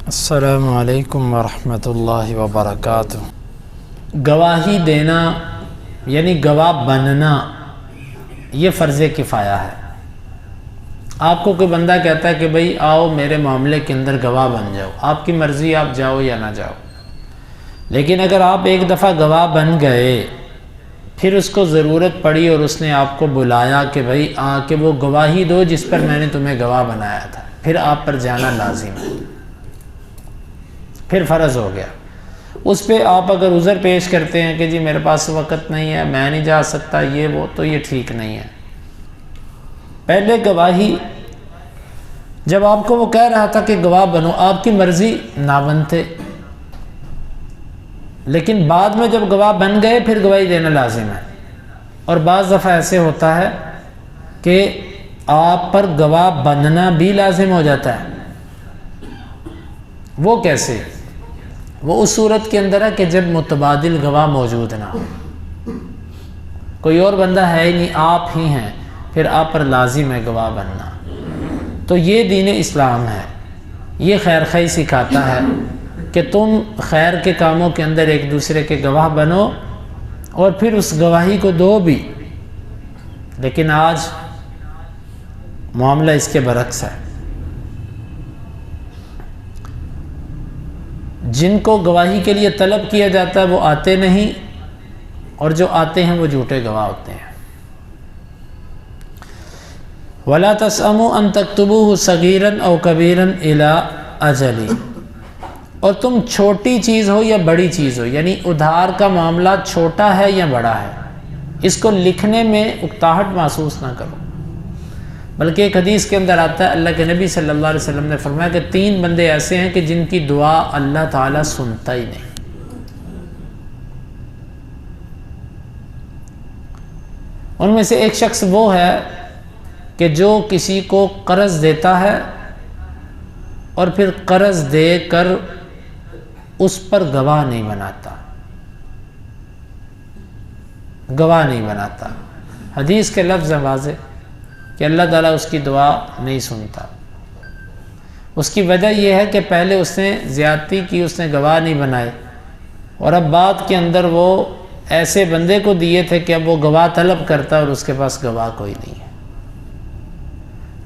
السلام علیکم ورحمۃ اللہ وبرکاتہ۔ گواہی دینا یعنی گواہ بننا یہ فرض کفایہ ہے۔ آپ کو کوئی بندہ کہتا ہے کہ بھئی آؤ میرے معاملے کے اندر گواہ بن جاؤ، آپ کی مرضی آپ جاؤ یا نہ جاؤ، لیکن اگر آپ ایک دفعہ گواہ بن گئے پھر اس کو ضرورت پڑی اور اس نے آپ کو بلایا کہ بھئی آ کے وہ گواہی دو جس پر میں نے تمہیں گواہ بنایا تھا، پھر آپ پر جانا لازم ہے، پھر فرض ہو گیا۔ اس پہ آپ اگر عذر پیش کرتے ہیں کہ جی میرے پاس وقت نہیں ہے، میں نہیں جا سکتا، یہ وہ، تو یہ ٹھیک نہیں ہے۔ پہلے گواہی جب آپ کو وہ کہہ رہا تھا کہ گواہ بنو، آپ کی مرضی نہ بنتے، لیکن بعد میں جب گواہ بن گئے پھر گواہی دینا لازم ہے۔ اور بعض دفعہ ایسے ہوتا ہے کہ آپ پر گواہ بننا بھی لازم ہو جاتا ہے۔ وہ کیسے؟ وہ اس صورت کے اندر ہے کہ جب متبادل گواہ موجود نہ ہو، کوئی اور بندہ ہے ہی نہیں، آپ ہی ہیں، پھر آپ پر لازم ہے گواہ بننا۔ تو یہ دین اسلام ہے، یہ خیر خواہی سکھاتا ہے کہ تم خیر کے کاموں کے اندر ایک دوسرے کے گواہ بنو اور پھر اس گواہی کو دو بھی۔ لیکن آج معاملہ اس کے برعکس ہے، جن کو گواہی کے لیے طلب کیا جاتا ہے وہ آتے نہیں، اور جو آتے ہیں وہ جھوٹے گواہ ہوتے ہیں۔ وَلَا تَسْأَمُوا أَن تَكْتُبُوهُ صَغِيرًا أَوْ كَبِيرًا إِلَىٰ أَجَلِهِ، اور تم چھوٹی چیز ہو یا بڑی چیز ہو، یعنی ادھار کا معاملہ چھوٹا ہے یا بڑا ہے، اس کو لکھنے میں اکتاہٹ محسوس نہ کرو۔ بلکہ ایک حدیث کے اندر آتا ہے، اللہ کے نبی صلی اللہ علیہ وسلم نے فرمایا کہ 3 بندے ایسے ہیں کہ جن کی دعا اللہ تعالیٰ سنتا ہی نہیں۔ ان میں سے ایک شخص وہ ہے کہ جو کسی کو قرض دیتا ہے اور پھر قرض دے کر اس پر گواہ نہیں بناتا، گواہ نہیں بناتا۔ حدیث کے لفظ ہیں واضح کہ اللہ تعالیٰ اس کی دعا نہیں سنتا۔ اس کی وجہ یہ ہے کہ پہلے اس نے زیادتی کی، اس نے گواہ نہیں بنائے، اور اب بعد کے اندر وہ ایسے بندے کو دیے تھے کہ اب وہ گواہ طلب کرتا ہے اور اس کے پاس گواہ کوئی نہیں ہے۔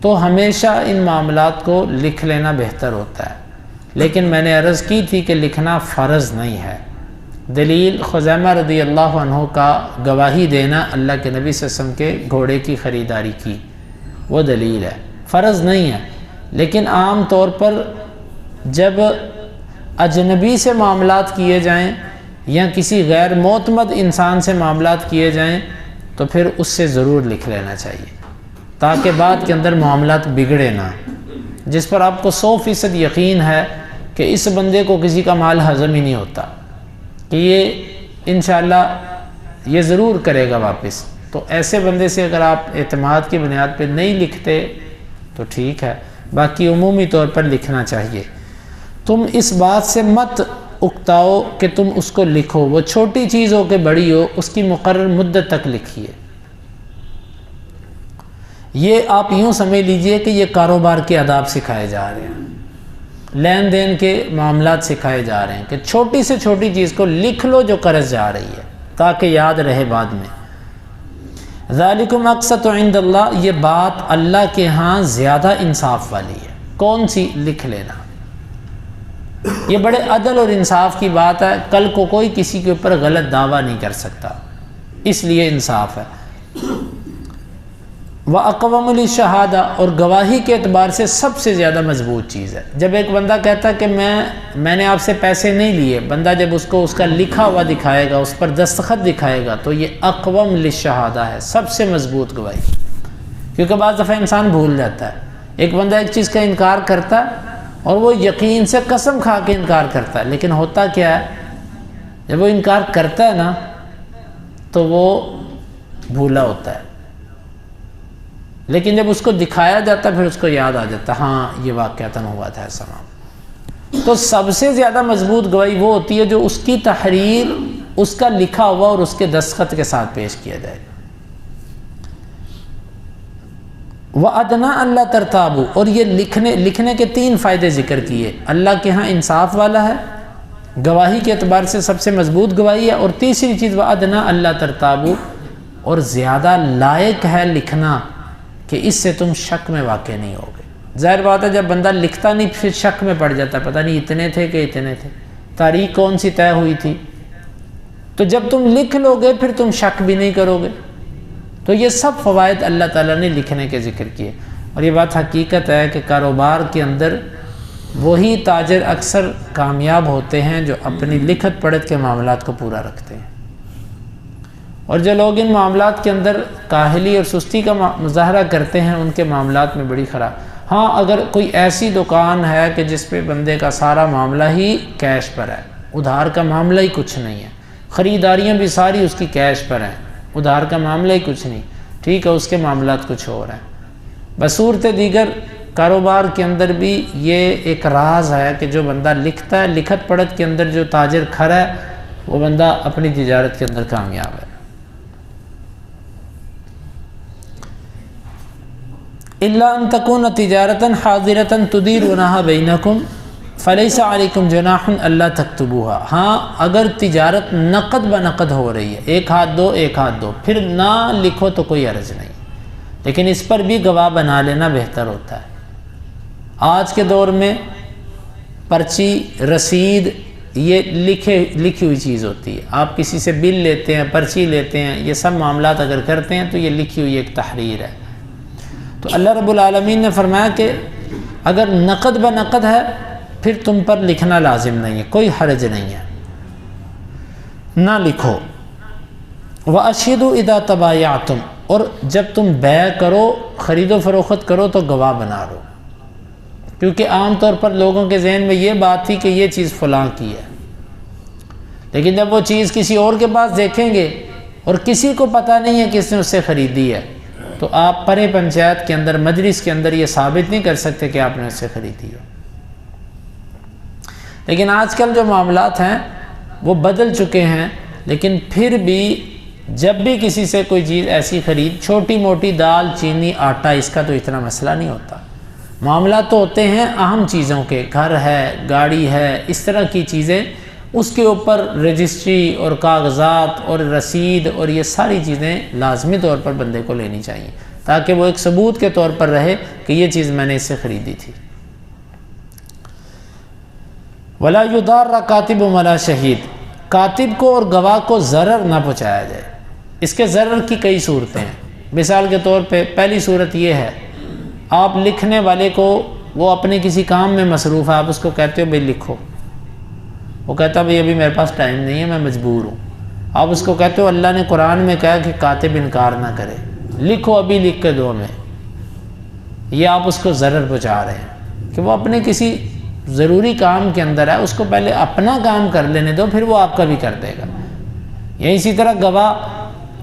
تو ہمیشہ ان معاملات کو لکھ لینا بہتر ہوتا ہے، لیکن میں نے عرض کی تھی کہ لکھنا فرض نہیں ہے۔ دلیل خزیمہ رضی اللہ عنہ کا گواہی دینا اللہ کے نبی صلی اللہ علیہ وسلم کے گھوڑے کی خریداری کی، وہ دلیل ہے، فرض نہیں ہے۔ لیکن عام طور پر جب اجنبی سے معاملات کیے جائیں یا کسی غیر معتمد انسان سے معاملات کیے جائیں تو پھر اس سے ضرور لکھ لینا چاہیے، تاکہ بعد کے اندر معاملات بگڑے نہ۔ جس پر آپ کو 100% یقین ہے کہ اس بندے کو کسی کا مال ہضم ہی نہیں ہوتا، کہ یہ انشاءاللہ یہ ضرور کرے گا واپس، تو ایسے بندے سے اگر آپ اعتماد کی بنیاد پہ نہیں لکھتے تو ٹھیک ہے، باقی عمومی طور پر لکھنا چاہیے۔ تم اس بات سے مت اکتاؤ کہ تم اس کو لکھو، وہ چھوٹی چیز ہو کہ بڑی ہو، اس کی مقرر مدت تک لکھیے۔ یہ آپ یوں سمجھ لیجئے کہ یہ کاروبار کے آداب سکھائے جا رہے ہیں، لین دین کے معاملات سکھائے جا رہے ہیں کہ چھوٹی سے چھوٹی چیز کو لکھ لو جو قرض جا رہی ہے، تاکہ یاد رہے بعد میں۔ ذالکم اقسط عند اللہ، یہ بات اللہ کے ہاں زیادہ انصاف والی ہے۔ کون سی؟ لکھ لینا۔ یہ بڑے عدل اور انصاف کی بات ہے، کل کو کوئی کسی کے اوپر غلط دعویٰ نہیں کر سکتا، اس لیے انصاف ہے۔ وَأَقْوَمُ لِلشَّهَادَةِ، اور گواہی کے اعتبار سے سب سے زیادہ مضبوط چیز ہے۔ جب ایک بندہ کہتا ہے کہ میں نے آپ سے پیسے نہیں لیے، بندہ جب اس کو اس کا لکھا ہوا دکھائے گا، اس پر دستخط دکھائے گا، تو یہ اقوم للشہادہ ہے، سب سے مضبوط گواہی۔ کیونکہ بعض دفعہ انسان بھول جاتا ہے، ایک بندہ ایک چیز کا انکار کرتا ہے اور وہ یقین سے قسم کھا کے انکار کرتا ہے، لیکن ہوتا کیا ہے، جب وہ انکار کرتا ہے نا تو وہ بھولا ہوتا ہے، لیکن جب اس کو دکھایا جاتا ہے پھر اس کو یاد آ جاتا ہے، ہاں یہ واقعتاً ہوا تھا ایسا معاملہ۔ تو سب سے زیادہ مضبوط گواہی وہ ہوتی ہے جو اس کی تحریر، اس کا لکھا ہوا اور اس کے دستخط کے ساتھ پیش کیا جائے۔ وَأَدْنَا اللہ ترتابو، اور یہ لکھنے کے 3 فائدے ذکر کیے۔ اللہ کے ہاں انصاف والا ہے، گواہی کے اعتبار سے سب سے مضبوط گواہی ہے، اور تیسری چیز وَأَدْنَا اللہ ترتابو، اور زیادہ لائق ہے لکھنا کہ اس سے تم شک میں واقع نہیں ہوگے۔ ظاہر بات ہے جب بندہ لکھتا نہیں پھر شک میں پڑ جاتا ہے، پتہ نہیں اتنے تھے کہ اتنے تھے، تاریخ کون سی طے ہوئی تھی۔ تو جب تم لکھ لو گے پھر تم شک بھی نہیں کرو گے۔ تو یہ سب فوائد اللہ تعالیٰ نے لکھنے کے ذکر کیے، اور یہ بات حقیقت ہے کہ کاروبار کے اندر وہی تاجر اکثر کامیاب ہوتے ہیں جو اپنی لکھت پڑھت کے معاملات کو پورا رکھتے ہیں، اور جو لوگ ان معاملات کے اندر کاہلی اور سستی کا مظاہرہ کرتے ہیں ان کے معاملات میں بڑی خراب۔ ہاں اگر کوئی ایسی دکان ہے کہ جس پہ بندے کا سارا معاملہ ہی کیش پر ہے، ادھار کا معاملہ ہی کچھ نہیں ہے، خریداریاں بھی ساری اس کی کیش پر ہیں، ادھار کا معاملہ ہی کچھ نہیں، ٹھیک ہے، اس کے معاملات کچھ اور ہیں۔ بصورت دیگر کاروبار کے اندر بھی یہ ایک راز ہے کہ جو بندہ لکھتا ہے، لکھت پڑھت کے اندر جو تاجر کھڑا ہے وہ بندہ اپنی تجارت کے اندر کامیاب ہے۔ الا ان تکون تجارتا حاضرتا تدیرونها بینکم فلیس علیکم جناح الا تکتبوها، ہاں اگر تجارت نقد بنقد ہو رہی ہے، ایک ہاتھ دو پھر نہ لکھو تو کوئی عرض نہیں، لیکن اس پر بھی گواہ بنا لینا بہتر ہوتا ہے۔ آج کے دور میں پرچی رسید یہ لکھی ہوئی چیز ہوتی ہے، آپ کسی سے بل لیتے ہیں، پرچی لیتے ہیں، یہ سب معاملات اگر کرتے ہیں تو یہ لکھی ہوئی ایک تحریر ہے۔ تو اللہ رب العالمین نے فرمایا کہ اگر نقد بنقد ہے پھر تم پر لکھنا لازم نہیں ہے، کوئی حرج نہیں ہے، نہ لکھو۔ وَأَشْهِدُوا إِذَا تَبَايَعْتُمْ، اور جب تم بیع کرو، خرید و فروخت کرو تو گواہ بنا لو، کیونکہ عام طور پر لوگوں کے ذہن میں یہ بات تھی کہ یہ چیز فلاں کی ہے، لیکن جب وہ چیز کسی اور کے پاس دیکھیں گے اور کسی کو پتہ نہیں ہے کس نے اس سے خریدی ہے تو آپ پرے پنچایت کے اندر، مجلس کے اندر یہ ثابت نہیں کر سکتے کہ آپ نے اس سے خریدی ہے۔ لیکن آج کل جو معاملات ہیں وہ بدل چکے ہیں، لیکن پھر بھی جب بھی کسی سے کوئی چیز ایسی خرید، چھوٹی موٹی دال چینی آٹا، اس کا تو اتنا مسئلہ نہیں ہوتا، معاملات تو ہوتے ہیں اہم چیزوں کے، گھر ہے، گاڑی ہے، اس طرح کی چیزیں، اس کے اوپر رجسٹری اور کاغذات اور رسید اور یہ ساری چیزیں لازمی طور پر بندے کو لینی چاہیے تاکہ وہ ایک ثبوت کے طور پر رہے کہ یہ چیز میں نے اس سے خریدی تھی۔ وَلَا يُضَارَّ كَاتِبٌ وَلَا شَهِيدٌ، کاتب کو اور گواہ کو ضرر نہ پہنچایا جائے۔ اس کے ضرر کی کئی صورتیں ہیں، مثال کے طور پہ پہلی صورت یہ ہے، آپ لکھنے والے کو، وہ اپنے کسی کام میں مصروف ہے، آپ اس کو کہتے ہو بھئی لکھو، وہ کہتا بھئی ابھی میرے پاس ٹائم نہیں ہے، میں مجبور ہوں۔ آپ اس کو کہتے ہو اللہ نے قرآن میں کہا کہ کاتب انکار نہ کرے، لکھو ابھی لکھ کے دو میں، یہ آپ اس کو ضرر پہنچا رہے ہیں کہ وہ اپنے کسی ضروری کام کے اندر ہے، اس کو پہلے اپنا کام کر لینے دو، پھر وہ آپ کا بھی کر دے گا۔ یا اسی طرح گواہ،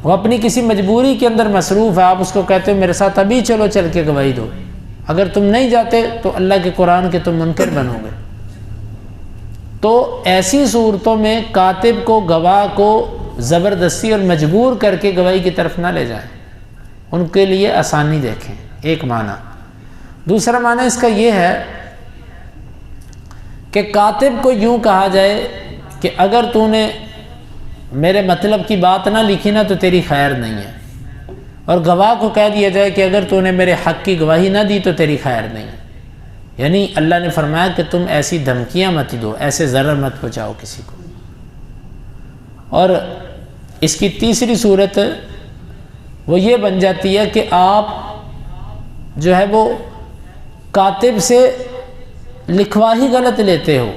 وہ اپنی کسی مجبوری کے اندر مصروف ہے، آپ اس کو کہتے ہو میرے ساتھ ابھی چلو چل کے گواہی دو، اگر تم نہیں جاتے تو اللہ کے قرآن کے تم منکر بنو گے۔ تو ایسی صورتوں میں کاتب کو، گواہ کو زبردستی اور مجبور کر کے گواہی کی طرف نہ لے جائیں، ان کے لیے آسانی دیکھیں، ایک معنی۔ دوسرا معنی اس کا یہ ہے کہ کاتب کو یوں کہا جائے کہ اگر تو نے میرے مطلب کی بات نہ لکھی نا تو تیری خیر نہیں ہے، اور گواہ کو کہہ دیا جائے کہ اگر تو نے میرے حق کی گواہی نہ دی تو تیری خیر نہیں ہے۔ یعنی اللہ نے فرمایا کہ تم ایسی دھمکیاں مت دو، ایسے ضرر مت پہنچاؤ کسی کو۔ اور اس کی تیسری صورت وہ یہ بن جاتی ہے کہ آپ جو ہے وہ کاتب سے لکھواہی غلط لیتے ہو،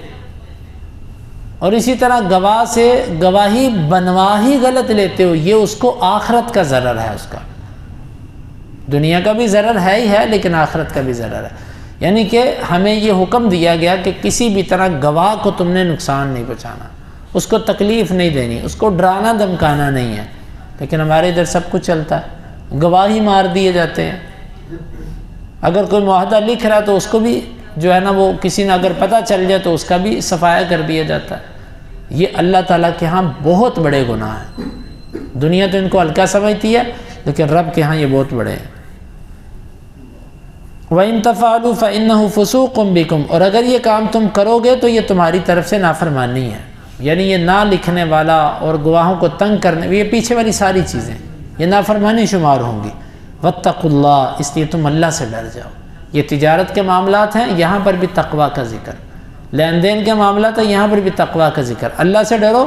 اور اسی طرح گواہ سے گواہی بنواہی غلط لیتے ہو، یہ اس کو آخرت کا ضرر ہے، اس کا دنیا کا بھی ضرر ہے ہی ہے لیکن آخرت کا بھی ضرر ہے۔ یعنی کہ ہمیں یہ حکم دیا گیا کہ کسی بھی طرح گواہ کو تم نے نقصان نہیں پہنچانا، اس کو تکلیف نہیں دینی، اس کو ڈرانا دھمکانا نہیں ہے، لیکن ہمارے ادھر سب کچھ چلتا ہے، گواہی مار دیے جاتے ہیں۔ اگر کوئی معاہدہ لکھ رہا ہے تو اس کو بھی جو ہے نا وہ کسی نے اگر پتہ چل جائے تو اس کا بھی صفایا کر دیا جاتا ہے۔ یہ اللہ تعالیٰ کے ہاں بہت بڑے گناہ ہیں، دنیا تو ان کو ہلکا سمجھتی ہے لیکن رب کے ہاں یہ بہت بڑے ہیں۔ وَإِن تَفْعَلُوا فَإِنَّهُ فُسُوقٌ بِكُمْ، اور اگر یہ کام تم کرو گے تو یہ تمہاری طرف سے نافرمانی ہے، یعنی یہ نہ لکھنے والا اور گواہوں کو تنگ کرنے، یہ پیچھے والی ساری چیزیں یہ نافرمانی شمار ہوں گی۔ وَاتَّقُوا اللَّهَ، اس لیے تم اللہ سے ڈر جاؤ۔ یہ تجارت کے معاملات ہیں، یہاں پر بھی تقویٰ کا ذکر، لین دین کے معاملات ہیں، یہاں پر بھی تقویٰ کا ذکر۔ اللہ سے ڈرو،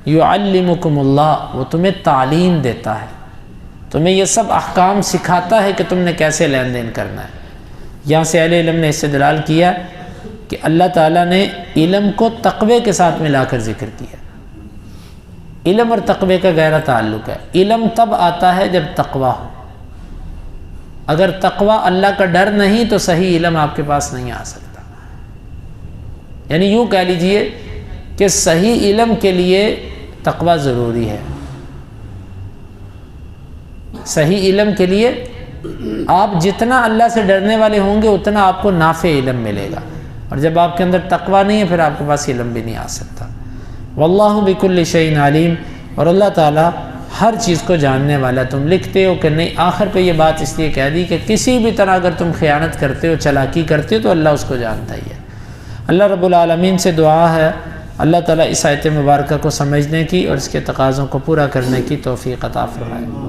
یعلمکم اللہ، وہ تمہیں تعلیم دیتا ہے، تمہیں یہ سب احکام سکھاتا ہے کہ تم نے کیسے لین دین کرنا ہے۔ یہاں سے اہل علم نے استدلال کیا کہ اللہ تعالیٰ نے علم کو تقوی کے ساتھ ملا کر ذکر کیا۔ علم اور تقوی کا گہرا تعلق ہے۔ علم تب آتا ہے جب تقوی ہو، اگر تقوی اللہ کا ڈر نہیں تو صحیح علم آپ کے پاس نہیں آ سکتا۔ یعنی یوں کہہ لیجئے کہ صحیح علم کے لیے تقوی ضروری ہے۔ صحیح علم کے لیے آپ جتنا اللہ سے ڈرنے والے ہوں گے اتنا آپ کو نافع علم ملے گا، اور جب آپ کے اندر تقوی نہیں ہے پھر آپ کے پاس علم بھی نہیں آ سکتا۔ واللہ بکل شیء علیم، اور اللہ تعالیٰ ہر چیز کو جاننے والا۔ تم لکھتے ہو کہ نہیں، آخر پہ یہ بات اس لیے کہہ دی کہ کسی بھی طرح اگر تم خیانت کرتے ہو، چلاکی کرتے ہو، تو اللہ اس کو جانتا ہی ہے۔ اللہ رب العالمین سے دعا ہے اللہ تعالیٰ اس آیت مبارکہ کو سمجھنے کی اور اس کے تقاضوں کو پورا کرنے کی توفیق عطا فرمائے۔